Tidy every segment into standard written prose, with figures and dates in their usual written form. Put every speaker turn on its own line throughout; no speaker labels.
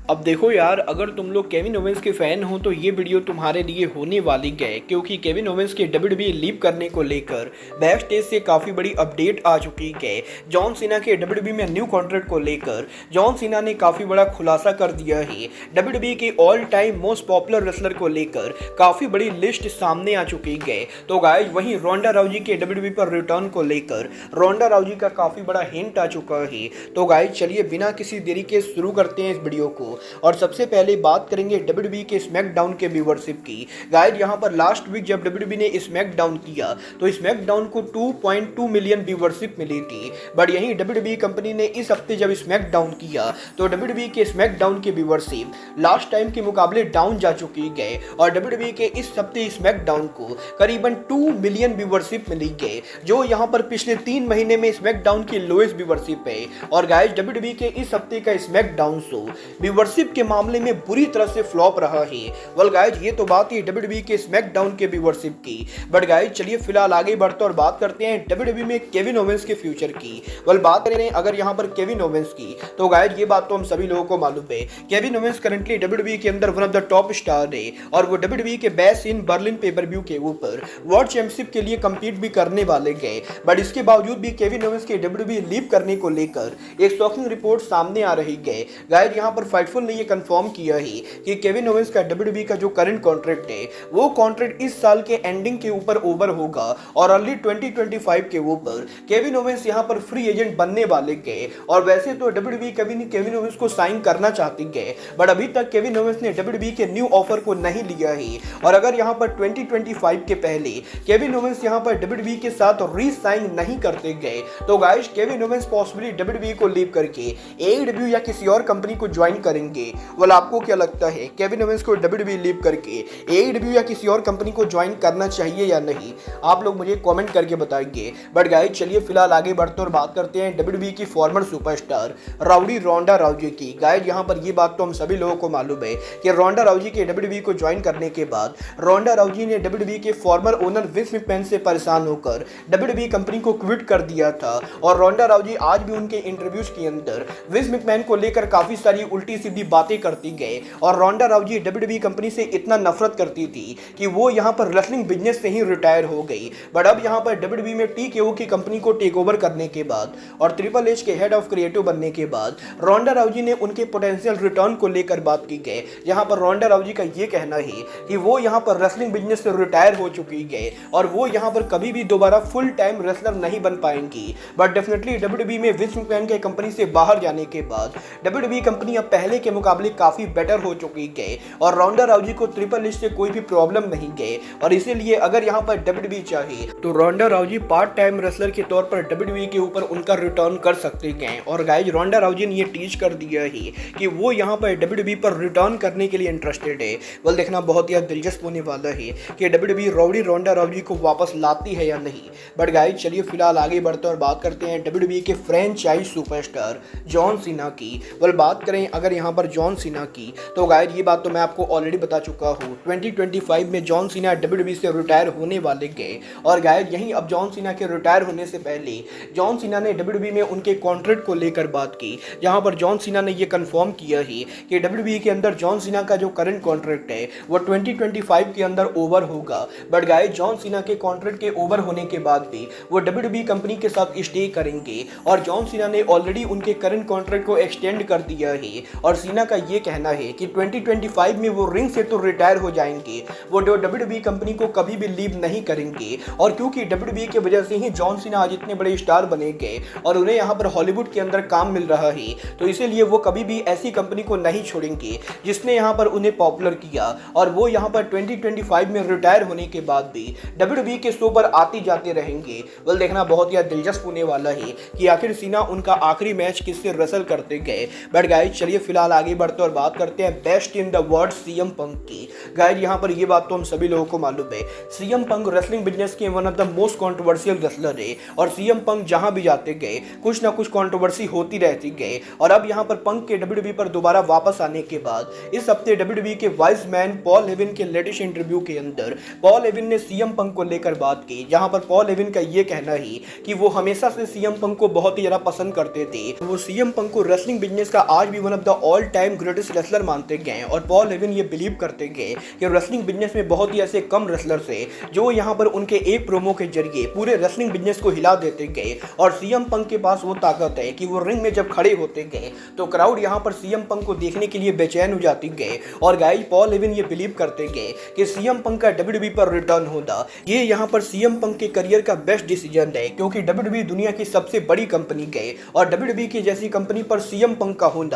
अब देखो यार, अगर तुम लोग केविन ओवेंस के फैन हो तो ये वीडियो तुम्हारे लिए होने वाली है, क्योंकि केविन ओवेंस के डब्ल्यूडब्ल्यूई लीव करने को लेकर बैक स्टेज से काफ़ी बड़ी अपडेट आ चुकी है। जॉन सीना के डब्ल्यूडब्ल्यूई में न्यू कॉन्ट्रैक्ट को लेकर जॉन सीना ने काफ़ी बड़ा खुलासा कर दिया है। डब्ल्यूडब्ल्यूई के all time most popular wrestler को लेकर काफ़ी बड़ी लिस्ट सामने आ चुकी है। तो गाइस, वहीं रोंडा राउजी के डब्ल्यूडब्ल्यूई पर रिटर्न को लेकर रोंडा राउजी का काफ़ी बड़ा हिंट आ चुका है। तो गाइस, चलिए बिना किसी देरी के शुरू करते हैं इस वीडियो को। और सबसे पहले बात करेंगे डब्ल्यूडब्ल्यूई के स्मैकडाउन के व्यूअरशिप की। गाइस, यहां पर लास्ट वीक जब डब्ल्यूडब्ल्यूई ने स्मैकडाउन किया तो स्मैकडाउन को 2.2 मिलियन व्यूअरशिप मिली थी। बट यहीं डब्ल्यूडब्ल्यूई कंपनी ने इस हफ्ते जब स्मैकडाउन किया तो डब्ल्यूडब्ल्यूई के स्मैकडाउन की व्यूअरशिप लास्ट टाइम के मुकाबले डाउन जा चुकी है और डब्ल्यूडब्ल्यूई के इस हफ्ते स्मैकडाउन को करीबन 2 मिलियन व्यूअरशिप मिली है, जो यहां पर पिछले 3 महीने में स्मैकडाउन की लोएस्ट व्यूअरशिप है। और गाइस, डब्ल्यूडब्ल्यूई के इस हफ्ते का स्मैकडाउन शो व्यूअरशिप के मामले में बुरी तरह से फ्लॉप रहा है। वेल गाइस, ये तो बात है डब्ल्यूडब्ल्यूई के स्मैकडाउन के व्यूअरशिप की। बट गाइस, चलिए फिलहाल आगे बढ़ते और बात करते हैं डब्ल्यूडब्ल्यूई में केविन ओवेंस के फ्यूचर की। वेल बात करें अगर यहाँ पर केविन ओवेंस की, तो गाइस ये बात तो हम सभी लोगों को मालूम है। केविन ओवेंस करंटली डब्ल्यूडब्ल्यूई के अंदर one of the top star है और वो डब्ल्यूडब्ल्यूई के best in Berlin pay per view के ऊपर वर्ल्ड चैंपियनशिप के लिए कंपीट भी करने वाले गए। बट इसके बावजूद भी केविन ओवेंस के डब्ल्यूडब्ल्यूई लीव करने को लेकर एक शॉकिंग रिपोर्ट सामने आ रही है। गाइस, यहाँ पर फाइटफुल ने ये कंफर्म किया है कि केविन ओवेंस का डब्ल्यूडब्ल्यूई का जो करंट कॉन्ट्रैक्ट है वो कॉन्ट्रैक्ट इस साल के एंडिंग के ऊपर ओवर होगा और अर्ली 2025 के ऊपर केविन ओवेंस यहां पर फ्री एजेंट बनने वाले गए। और वैसे तो डब्ल्यूडब्ल्यूई केविन ओवेंस को साइन करना चाहती है, बट अभी तक केविन ओवेंस ने डब्ल्यूडब्ल्यूई के न्यू ऑफर को नहीं लिया है। और अगर यहां पर 2025 के पहले केविन ओवेंस यहां पर डब्ल्यूडब्ल्यूई के साथ री साइन नहीं करते गए तो guys, Kevin Owens possibly WWE को लीव करके एईडब्ल्यू या किसी और कंपनी को ज्वाइन करेंगे। वाला आपको क्या लगता है, केविन ओवेंस को डब्ल्यूडब्ल्यूई लीव करके एईडब्ल्यू या किसी और कंपनी को ज्वाइन करना चाहिए या नहीं? आप लोग मुझे कमेंट करके बताएंगे। बट गाइस, चलिए फिलहाल आगे बढ़ते और बात करते हैं डब्ल्यूडब्ल्यूई की फॉर्मर सुपरस्टार राउडी रोंडा राउजी की। गाइस, यहाँ पर ये बात तो हम सभी लोगों को मालूम है कि रोंडा राउजी के डब्ल्यूडब्ल्यूई को ज्वाइन करने के बाद रोंडा राउजी ने डब्ल्यूडब्ल्यूई के फॉर्मर ओनर विंस मैकमैन से परेशान होकर डब्ल्यूडब्ल्यूई कंपनी को क्विट कर दिया था। और रोंडा राउजी आज भी उनके इंटरव्यूज के अंदर विंस मैकमैन को लेकर काफी सारी उल्टी सीधी बातें करती गए। और रोंडा राउजी डब्ल्यूडब्ल्यूई कंपनी से इतना नफरत करती थी कि वो यहां पर रेसलिंग बिजनेस से ही रिटायर हो गई। बट अब यहां पर डब्ल्यूडब्ल्यूई में टीकेओ की कंपनी को टेक ओवर करने के बाद और ट्रिपल एच के हेड ऑफ क्रिएटिव बनने के बाद रोंडा राउजी ने उनके पोटेंशियल रिटर्न को लेकर बात की गई। जहां पर रोंडा राउजी का ये कहना है कि वो यहां पर रेसलिंग बिजनेस से रिटायर हो चुकी है और वो यहां पर कभी भी दोबारा फुल टाइम रेसलर नहीं बन पाएंगी। बट डेफिनेटली डब्ल्यूडब्ल्यूई में विंस मैकमैन के कंपनी से बाहर जाने के बाद डब्ल्यूडब्ल्यूई कंपनी अब पहले के मुकाबले काफी बेटर हो चुकी है और रोंडा राउजी को ट्रिपल एच से कोई भी प्रॉब्लम नहीं गए। और इसीलिए अगर यहां पर डब्ल्यूडब्ल्यूई चाहे तो रोंडा राउजी पार्ट टाइम रेसलर के तौर पर डब्ल्यूडब्ल्यूई के ऊपर उनका रिटर्न कर सकते हैं। और गाइस, रोंडा राउजी ने ये टीच कर दिया है कि वो यहां पर डब्ल्यूडब्ल्यूई पर रिटर्न करने के लिए इंटरेस्टेड है। वेल, देखना बहुत ही दिलचस्प होने वाला है कि डब्ल्यूडब्ल्यूई राउडी रोंडा राउजी को वापस लाती है या नहीं। बट गाइस, चलिए फिलहाल आगे बढ़ते और बात करते हैं डब्ल्यूडब्ल्यूई के फ्रेंचाइज सुपरस्टार जॉन सीना की। वेल, बात करें अगर यहां पर जॉन सीना की, तो गाइस ये बात तो मैं आपको ऑलरेडी बता चुका हूं। 2025 में जॉन सीना डब्ल्यूडब्ल्यूई से रिटायर होने वाले गए। और गाइस, यहीं अब जॉन सीना के रिटायर होने से पहले जॉन सीना ने डब्ल्यूडब्ल्यूई में उनके कॉन्ट्रैक्ट को लेकर बात की, जहां पर जॉन सीना ने यह कंफर्म किया है कि डब्ल्यूडब्ल्यूई के अंदर जॉन सीना का जो करंट कॉन्ट्रैक्ट है वो 2025 के अंदर ओवर होगा। बट गाइस, जॉन सीना के कॉन्ट्रैक्ट के ओवर होने के बाद भी वो डब्ल्यूडब्ल्यूई कंपनी के साथ स्टे करेंगे और जॉन सीना ने ऑलरेडी उनके करंट कॉन्ट्रैक्ट को एक्सटेंड कर दिया है। और सीना का ये कहना है कि 2025 में वो रिंग से तो रिटायर हो जाएंगे, वो डब्ल्यूडब्ल्यूई कंपनी को कभी भी लीव नहीं करेंगे। और क्योंकि डब्ल्यूडब्ल्यूई की वजह से ही जॉन सीना आज इतने बड़े स्टार बने गए और उन्हें यहाँ पर हॉलीवुड के अंदर काम मिल रहा है, तो इसीलिए वो कभी भी ऐसी कंपनी को नहीं छोड़ेंगे जिसने यहाँ पर उन्हें पॉपुलर किया। और वो यहाँ पर 2025 में रिटायर होने के बाद भी डब्ल्यूडब्ल्यूई के शो पर आते जाते रहेंगे। वेल, देखना बहुत ही दिलचस्प होने वाला है कि आखिर सीना उनका आखिरी मैच किससे रेसल करते गए। बट गाइस, चलिए फिलहाल आगे बढ़ते और बात करते हैं best in the world CM Punk की। गाइस, यहाँ पर ये बात तो हम सभी लोगों को मालूम है, सीएम पंक रेसलिंग बिजनेस के one of the most controversial wrestler है और सीएम पंक जहां भी जाते गए कुछ ना कुछ कंट्रोवर्सी होती रहती गई। और अब यहां पर पंक के डब्ल्यूडब्ल्यूई पर दोबारा वापस आने के बाद इस हफ्ते डब्ल्यूडब्ल्यूई के वाइस मैन पॉल हेवन के लेटेस्ट इंटरव्यू के अंदर पॉल हेवन ने सीएम पंक को लेकर बात की, जहां पर पॉल हेवन का ये कहना है कि वो हमेशा से सीएम पंक को बहुत ही ज्यादा पसंद करते थे। वो सीएम पंक को रेसलिंग बिजनेस का आज भी one of the all all time greatest wrestler मानते गए और पॉल हेवन ये बिलीव करते गए कि रेसलिंग बिजनेस में बहुत ही ऐसे कम रेसलर थे जो यहाँ पर उनके एक प्रोमो के जरिए पूरे रेसलिंग बिजनेस को हिला देते गए। और सीएम पंक के पास वो ताकत है कि वो रिंग में जब खड़े होते गए तो क्राउड यहाँ पर सीएम पंक को देखने के लिए बेचैन हो जाती गए। और गाइस पॉल हेवन ये बिलीव करते गए कि सीएम पंक का WWE पर रिटर्न होगा। ये यहाँ पर सीएम पंक के करियर का बेस्ट डिसीजन है क्योंकि WWE दुनिया की सबसे बड़ी कंपनी गए और WWE की जैसी कंपनी पर सीएम पंक का होना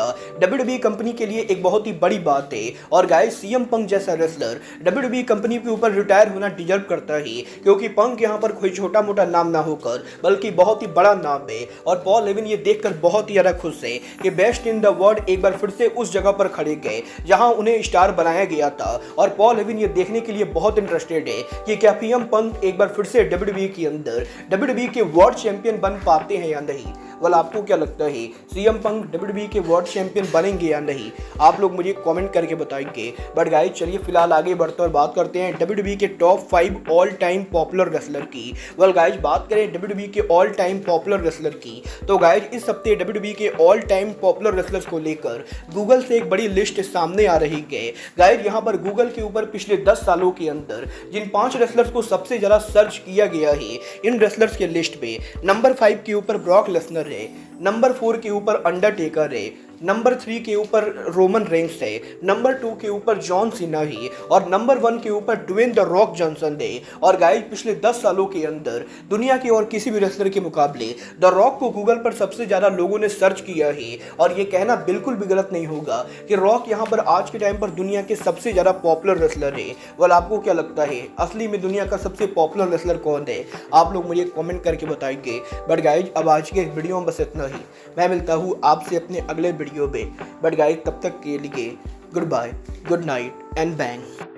WWE कंपनी के लिए एक बहुत ही बड़ी बात है। और गाइस सीएम पंक जैसा रेसलर WWE कंपनी के ऊपर रिटायर होना डिजर्व करता है क्योंकि पंक यहाँ पर कोई छोटा मोटा नाम ना होकर बल्कि बहुत ही बड़ा नाम है। और पॉल हेवन ये देखकर बहुत ही ज्यादा खुश है कि बेस्ट इन द वर्ल्ड एक बार फिर से उस जगह पर खड़े गए जहां उन्हें स्टार बनाया गया था। और पॉल हेवन ये देखने के लिए बहुत इंटरेस्टेड है कि क्या सीएम पंक एक बार फिर से WWE के अंदर WWE के वर्ल्ड चैंपियन बन पाते हैं या नहीं। वाल आपको क्या लगता है सीएम पंक WWE के वर्ल्ड चैंपियन बनेंगे या नहीं, आप लोग मुझे कमेंट करके बताएंगे। बट गाइस चलिए फिलहाल आगे बढ़ते और बात करते हैं WWE के top 5 all time popular wrestler की। वेल गाइस बात करें WWE के ऑल टाइम पॉपुलर रेसलर की तो गाइस इस हफ्ते WWE के ऑल टाइम पॉपुलर रेसलर्स को लेकर गूगल से एक बड़ी लिस्ट सामने आ रही है। गाइस यहाँ पर गूगल के ऊपर पिछले 10 सालों के अंदर जिन 5 रेसलर्स को सबसे ज्यादा सर्च किया गया है इन रेसलर्स के लिस्ट पे नंबर 5 के ऊपर ब्रॉक लेसनर है, नंबर 4 के ऊपर अंडरटेकर है, नंबर 3 के ऊपर रोमन रेंस है, नंबर 2 के ऊपर जॉन सीना है और नंबर 1 के ऊपर ड्वेन द रॉक जॉनसन है। और गाइस पिछले 10 सालों के अंदर दुनिया के और किसी भी रेसलर के मुकाबले द रॉक को गूगल पर सबसे ज़्यादा लोगों ने सर्च किया है। और ये कहना बिल्कुल भी गलत नहीं होगा कि रॉक यहाँ पर आज के टाइम पर दुनिया के सबसे ज़्यादा पॉपुलर रेसलर है। वेल आपको क्या लगता है असली में दुनिया का सबसे पॉपुलर रेसलर कौन है, आप लोग मुझे कमेंट करके बताएंगे। बट गाइस अब आज के वीडियो में बस इतना ही, मैं मिलता हूँ आपसे अपने अगले वीडियो में। बट गाइस तब तक के लिए goodbye, good night and bang.